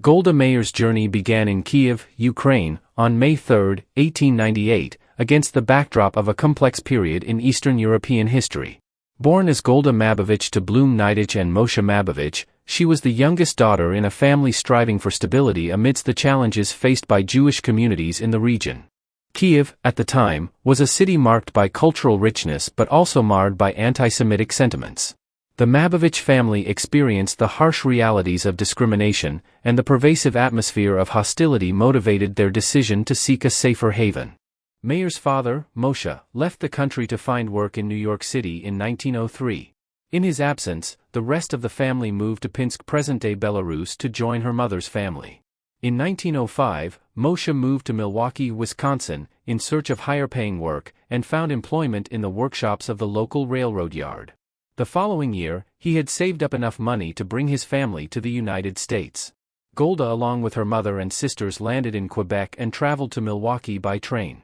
Golda Meir's journey began in Kiev, Ukraine, on May 3, 1898, against the backdrop of a complex period in Eastern European history. Born as Golda Mabovich to Blum Nidich and Moshe Mabovich, she was the youngest daughter in a family striving for stability amidst the challenges faced by Jewish communities in the region. Kiev, at the time, was a city marked by cultural richness but also marred by anti-Semitic sentiments. The Mabovich family experienced the harsh realities of discrimination, and the pervasive atmosphere of hostility motivated their decision to seek a safer haven. Meir's father, Moshe, left the country to find work in New York City in 1903. In his absence, the rest of the family moved to Pinsk, present-day Belarus, to join her mother's family. In 1905, Moshe moved to Milwaukee, Wisconsin, in search of higher-paying work, and found employment in the workshops of the local railroad yard. The following year, he had saved up enough money to bring his family to the United States. Golda, along with her mother and sisters, landed in Quebec and traveled to Milwaukee by train.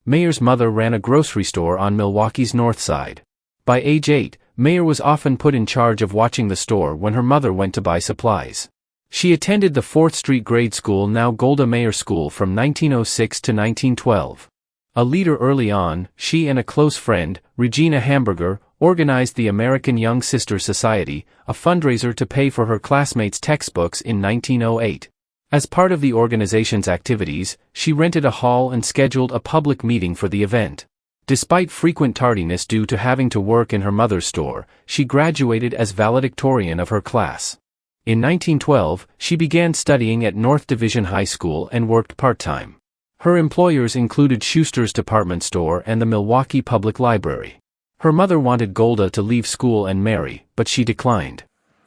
Meir's mother ran a grocery store on Milwaukee's north side. By age 8, Meir was often put in charge of watching the store when her mother went to buy supplies. She attended the 4th Street Grade School, now Golda Meir School, from 1906 to 1912. A leader early on, she and a close friend, Regina Hamburger, organized the American Young Sisters Society, a fundraiser to pay for her classmates' textbooks in 1908. As part of the organization's activities, she rented a hall and scheduled a public meeting for the event. Despite frequent tardiness due to having to work in her mother's store, she graduated as valedictorian of her class. In 1912, she began studying at North Division High School and worked part-time. Her employers included Schuster's department store and the Milwaukee Public Library. Her mother wanted Golda to leave school and marry, but she declined.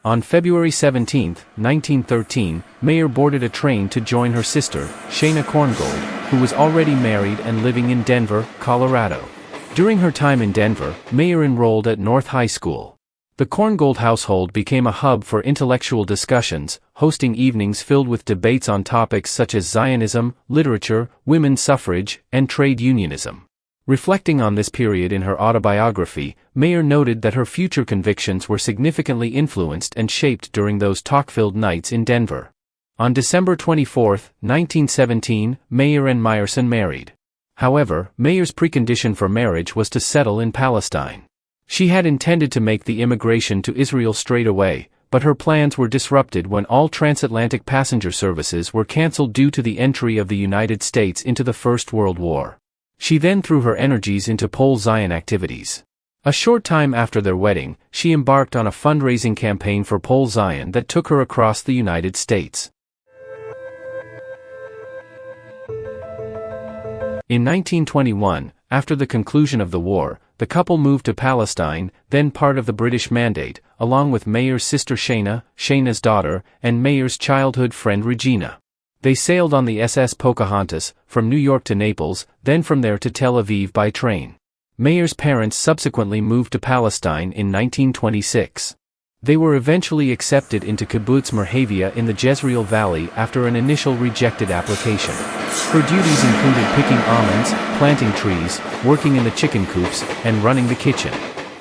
On February 17, 1913, Meir boarded a train to join her sister, Shana Korngold, who was already married and living in Denver, Colorado. During her time in Denver, Meir enrolled at North High School. The Korngold household became a hub for intellectual discussions, hosting evenings filled with debates on topics such as Zionism, literature, women's suffrage, and trade unionism. Reflecting on this period in her autobiography, Meir noted that her future convictions were significantly influenced and shaped during those talk-filled nights in Denver. On December 24, 1917, Meir and Meyerson married. However, Meir's precondition for marriage was to settle in Palestine. She had intended to make the immigration to Israel straight away, but her plans were disrupted when all transatlantic passenger services were canceled due to the entry of the United States into the First World War. She then threw her energies into pro-Zion activities. A short time after their wedding, she embarked on a fundraising campaign for pro-Zion that took her across the United States. In 1921, after the conclusion of the war, the couple moved to Palestine, then part of the British Mandate, along with Meir's sister Shana, Shana's daughter, and Meir's childhood friend Regina. They sailed on the SS Pocahontas, from New York to Naples, then from there to Tel Aviv by train. Meir's parents subsequently moved to Palestine in 1926. They were eventually accepted into Kibbutz Merhavia in the Jezreel Valley after an initial rejected application. Her duties included picking almonds, planting trees, working in the chicken coops, and running the kitchen.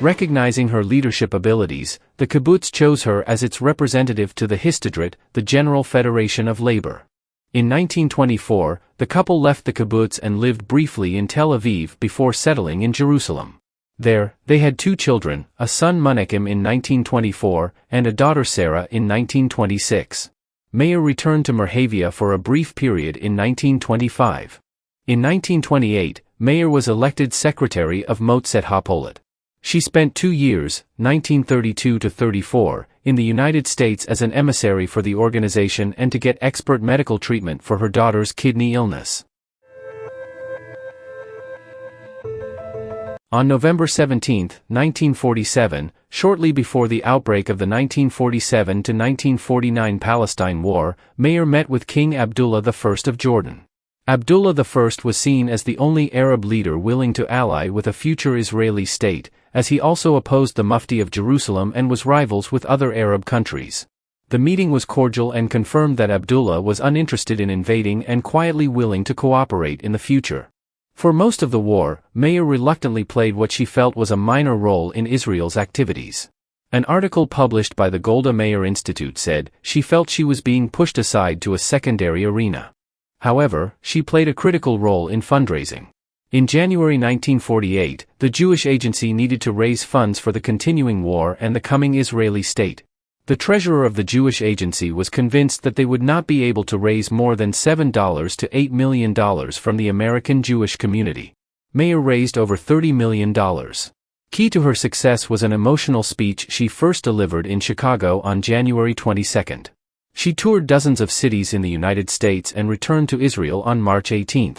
Recognizing her leadership abilities, the kibbutz chose her as its representative to the Histadrut, the General Federation of Labor. In 1924, the couple left the kibbutz and lived briefly in Tel Aviv before settling in Jerusalem. There, they had 2 children, a son Menachem in 1924, and a daughter Sarah in 1926. Meir returned to Merhavia for a brief period in 1925. In 1928, Meir was elected secretary of Motzet HaPolit. She spent 2 years, 1932 to 34, in the United States as an emissary for the organization and to get expert medical treatment for her daughter's kidney illness. On November 17, 1947, shortly before the outbreak of the 1947 to 1949 Palestine War, Meir met with King Abdullah I of Jordan. Abdullah I was seen as the only Arab leader willing to ally with a future Israeli state, as he also opposed the Mufti of Jerusalem and was rivals with other Arab countries. The meeting was cordial and confirmed that Abdullah was uninterested in invading and quietly willing to cooperate in the future. For most of the war, Meir reluctantly played what she felt was a minor role in Israel's activities. An article published by the Golda Meir Institute said she felt she was being pushed aside to a secondary arena. However, she played a critical role in fundraising. In January 1948, the Jewish Agency needed to raise funds for the continuing war and the coming Israeli state. The treasurer of the Jewish Agency was convinced that they would not be able to raise more than $7 to $8 million from the American Jewish community. Meir raised over $30 million. Key to her success was an emotional speech she first delivered in Chicago on January 22. She toured dozens of cities in the United States and returned to Israel on March 18.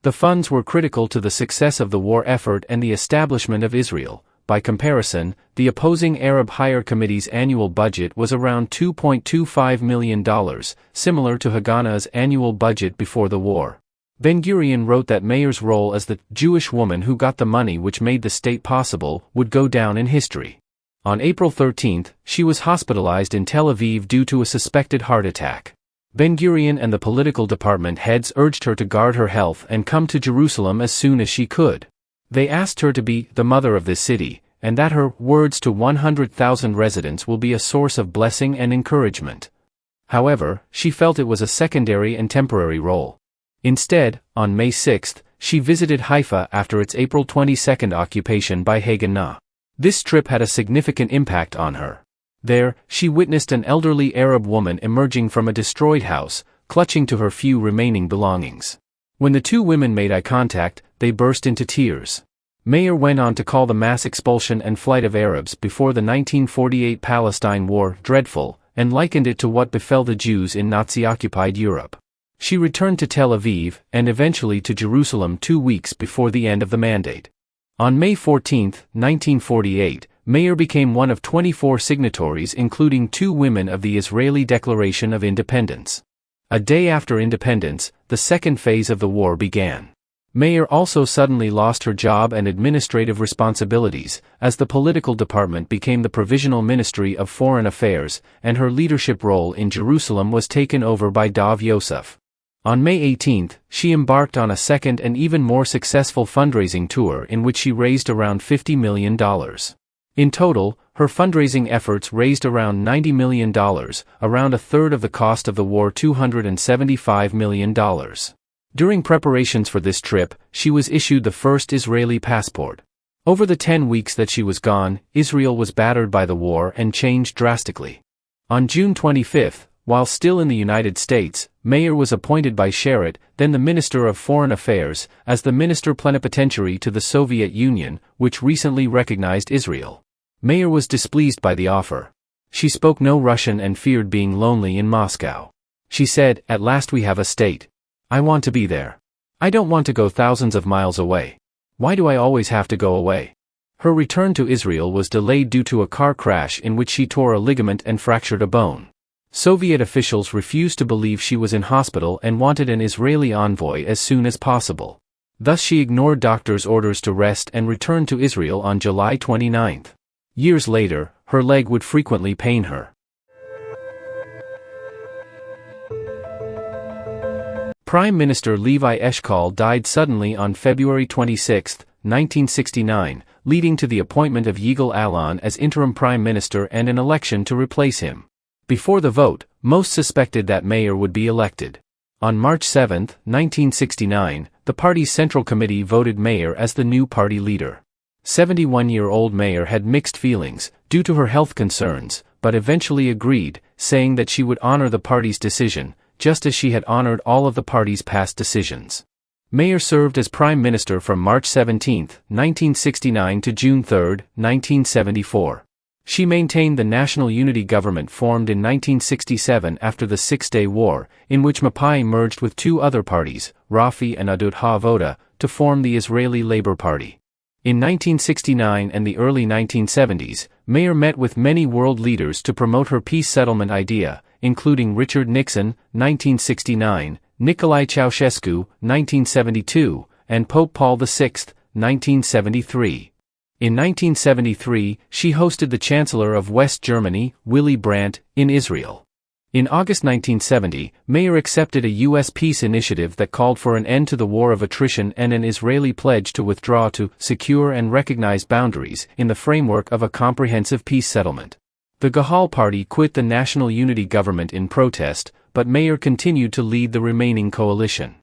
The funds were critical to the success of the war effort and the establishment of Israel. By comparison, the opposing Arab Higher Committee's annual budget was around $2.25 million, similar to Haganah's annual budget before the war. Ben-Gurion wrote that Meir's role as the Jewish woman who got the money which made the state possible would go down in history. On April 13, she was hospitalized in Tel Aviv due to a suspected heart attack. Ben-Gurion and the political department heads urged her to guard her health and come to Jerusalem as soon as she could. They asked her to be the mother of this city, and that her words to 100,000 residents will be a source of blessing and encouragement. However, she felt it was a secondary and temporary role. Instead, on May 6, she visited Haifa after its April 22 occupation by Haganah. This trip had a significant impact on her. There, she witnessed an elderly Arab woman emerging from a destroyed house, clutching to her few remaining belongings. When the two women made eye contact, they burst into tears. Meir went on to call the mass expulsion and flight of Arabs before the 1948 Palestine War dreadful, and likened it to what befell the Jews in Nazi-occupied Europe. She returned to Tel Aviv, and eventually to Jerusalem 2 weeks before the end of the mandate. On May 14, 1948, Meir became one of 24 signatories including 2 women of the Israeli Declaration of Independence. A day after independence, the second phase of the war began. Meir also suddenly lost her job and administrative responsibilities, as the political department became the Provisional Ministry of Foreign Affairs, and her leadership role in Jerusalem was taken over by Dov Yosef. On May 18, she embarked on a second and even more successful fundraising tour in which she raised around $50 million. In total, her fundraising efforts raised around $90 million, around a third of the cost of the war $275 million. During preparations for this trip, she was issued the first Israeli passport. Over the 10 weeks that she was gone, Israel was battered by the war and changed drastically. On June 25, while still in the United States, Meir was appointed by Sharett, then the Minister of Foreign Affairs, as the Minister Plenipotentiary to the Soviet Union, which recently recognized Israel. Meir was displeased by the offer. She spoke no Russian and feared being lonely in Moscow. She said, "At last we have a state. I want to be there. I don't want to go thousands of miles away. Why do I always have to go away?" Her return to Israel was delayed due to a car crash in which she tore a ligament and fractured a bone. Soviet officials refused to believe she was in hospital and wanted an Israeli envoy as soon as possible. Thus she ignored doctors' orders to rest and returned to Israel on July 29. Years later, her leg would frequently pain her. Prime Minister Levi Eshkol died suddenly on February 26, 1969, leading to the appointment of Yigal Allon as interim prime minister and an election to replace him. Before the vote, most suspected that Meir would be elected. On March 7, 1969, the party's Central Committee voted Meir as the new party leader. 71-year-old Meir had mixed feelings, due to her health concerns, but eventually agreed, saying that she would honor the party's decision, just as she had honored all of the party's past decisions. Meir served as prime minister from March 17, 1969 to June 3, 1974. She maintained the national unity government formed in 1967 after the Six-Day War, in which Mapai merged with 2 other parties, Rafi and Ahadut HaAvoda, to form the Israeli Labor Party. In 1969 and the early 1970s, Meir met with many world leaders to promote her peace settlement idea, including Richard Nixon, 1969, Nicolae Ceausescu, 1972, and Pope Paul VI, 1973. In 1973, she hosted the Chancellor of West Germany, Willy Brandt, in Israel. In August 1970, Meir accepted a U.S. peace initiative that called for an end to the war of attrition and an Israeli pledge to withdraw to secure and recognize boundaries in the framework of a comprehensive peace settlement. The Gahal party quit the National Unity government in protest, but Meir continued to lead the remaining coalition.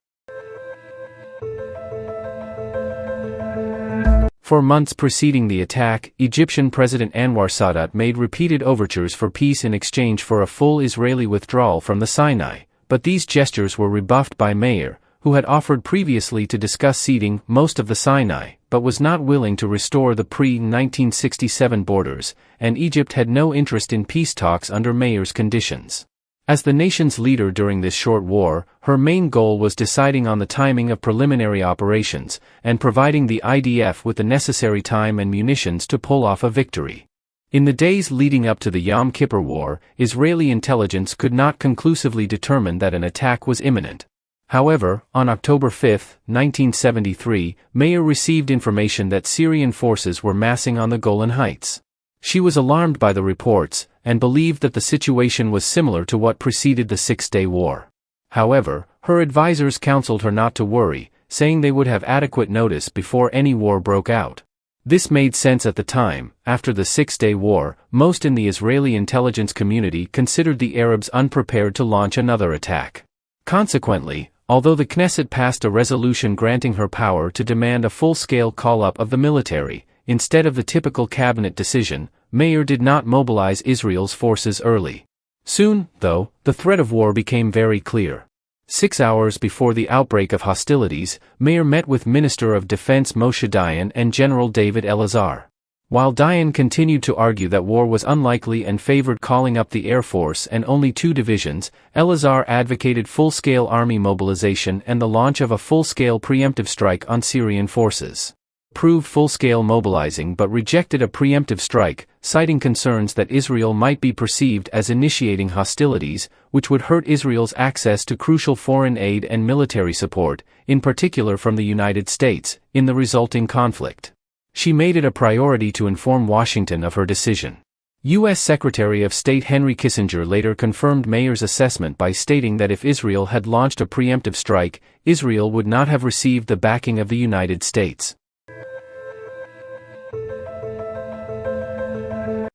For months preceding the attack, Egyptian President Anwar Sadat made repeated overtures for peace in exchange for a full Israeli withdrawal from the Sinai, but these gestures were rebuffed by Meir, who had offered previously to discuss ceding most of the Sinai, but was not willing to restore the pre-1967 borders, and Egypt had no interest in peace talks under Meir's conditions. As the nation's leader during this short war, her main goal was deciding on the timing of preliminary operations, and providing the IDF with the necessary time and munitions to pull off a victory. In the days leading up to the Yom Kippur War, Israeli intelligence could not conclusively determine that an attack was imminent. However, on October 5, 1973, Meir received information that Syrian forces were massing on the Golan Heights. She was alarmed by the reports, and believed that the situation was similar to what preceded the Six-Day War. However, her advisors counseled her not to worry, saying they would have adequate notice before any war broke out. This made sense at the time. After the Six-Day War, most in the Israeli intelligence community considered the Arabs unprepared to launch another attack. Consequently, although the Knesset passed a resolution granting her power to demand a full-scale call-up of the military, instead of the typical cabinet decision, Meir did not mobilize Israel's forces early. Soon, though, the threat of war became very clear. 6 hours before the outbreak of hostilities, Meir met with Minister of Defense Moshe Dayan and General David Elazar. While Dayan continued to argue that war was unlikely and favored calling up the Air Force and only 2 divisions, Elazar advocated full-scale army mobilization and the launch of a full-scale preemptive strike on Syrian forces. Proved full-scale mobilizing but rejected a preemptive strike, citing concerns that Israel might be perceived as initiating hostilities, which would hurt Israel's access to crucial foreign aid and military support, in particular from the United States, in the resulting conflict. She made it a priority to inform Washington of her decision. U.S. Secretary of State Henry Kissinger later confirmed Meir's assessment by stating that if Israel had launched a preemptive strike, Israel would not have received the backing of the United States.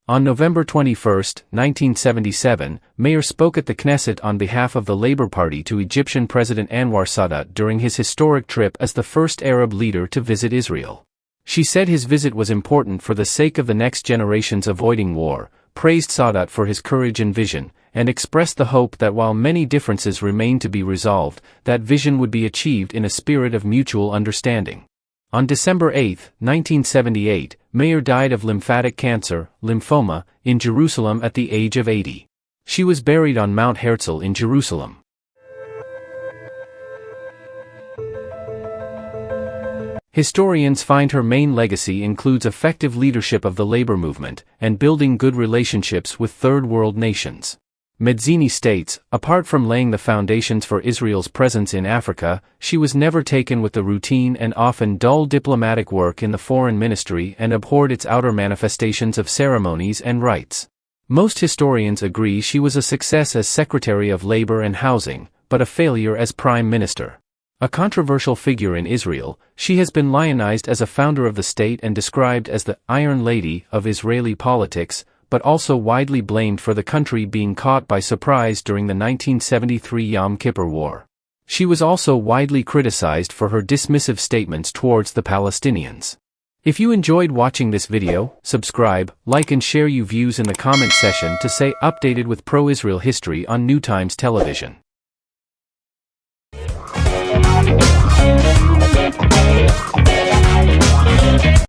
On November 21, 1977, Meir spoke at the Knesset on behalf of the Labour Party to Egyptian President Anwar Sadat during his historic trip as the first Arab leader to visit Israel. She said his visit was important for the sake of the next generations avoiding war, praised Sadat for his courage and vision, and expressed the hope that while many differences remained to be resolved, that vision would be achieved in a spirit of mutual understanding. On December 8, 1978, Meir died of lymphatic cancer, lymphoma, in Jerusalem at the age of 80. She was buried on Mount Herzl in Jerusalem. Historians find her main legacy includes effective leadership of the labor movement, and building good relationships with Third World nations. Mezzini states, apart from laying the foundations for Israel's presence in Africa, she was never taken with the routine and often dull diplomatic work in the foreign ministry and abhorred its outer manifestations of ceremonies and rites. Most historians agree she was a success as Secretary of Labor and Housing, but a failure as Prime Minister. A controversial figure in Israel, she has been lionized as a founder of the state and described as the Iron Lady of Israeli politics, but also widely blamed for the country being caught by surprise during the 1973 Yom Kippur War. She was also widely criticized for her dismissive statements towards the Palestinians. If you enjoyed watching this video, subscribe, like and share your views in the comment section to stay updated with pro-Israel history on New Times Television.